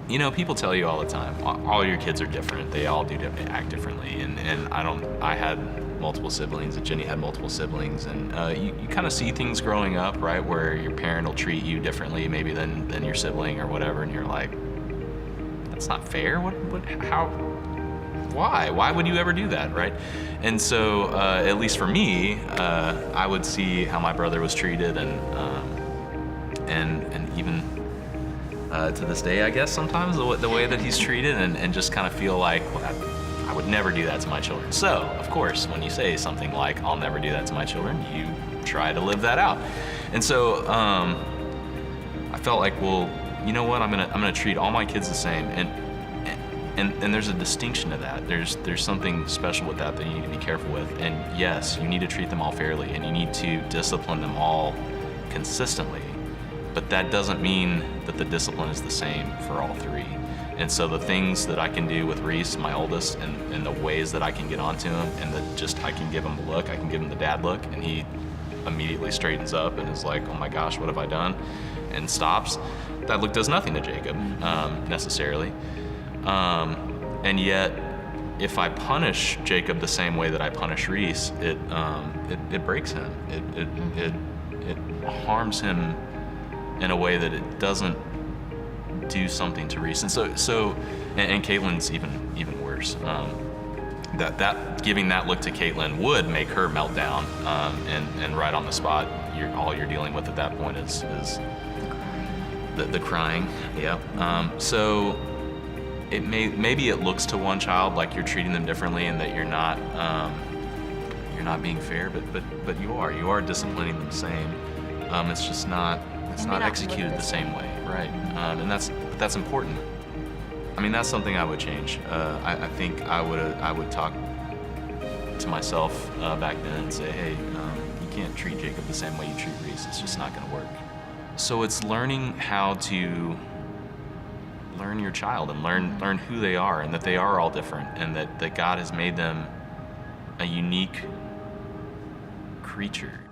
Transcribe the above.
People tell you all the time, all your kids are different. They all do act differently. And I had multiple siblings, and Jenny had multiple siblings. And you kind of see things growing up, right, where your parent will treat you differently maybe than your sibling or whatever. And you're like, that's not fair. How? Why would you ever do that, right? And so, at least for me, I would see how my brother was treated, and even to this day, I guess sometimes the way that he's treated, and just kind of feel like, well, I would never do that to my children. So, of course, when you say something like, "I'll never do that to my children," you try to live that out. And so, I felt like, well, you know what? I'm gonna treat all my kids the same, and there's a distinction to that. There's something special with that you need to be careful with. And yes, you need to treat them all fairly, and you need to discipline them all consistently. But that doesn't mean that the discipline is the same for all three. And so the things that I can do with Reese, my oldest, and the ways that I can get onto him, and I can give him the look, I can give him the dad look, and he immediately straightens up and is like, oh my gosh, what have I done? And stops. That look does nothing to Jacob, necessarily. And yet, if I punish Jacob the same way that I punish Reese, it breaks him. It harms him in a way that it doesn't do something to Reese. And and Caitlin's even worse. That giving that look to Caitlin would make her melt down, and right on the spot, all you're dealing with at that point is the crying. Yeah. So maybe it looks to one child like you're treating them differently and that you're not being fair, but you are disciplining them the same. It's just not executed the same way, right? And that's important. I mean, that's something I would change. I think I would talk to myself back then and say, hey, you can't treat Jacob the same way you treat Reese. It's just not going to work. So it's learning how to learn your child and learn who they are, and that they are all different, and that God has made them a unique creature.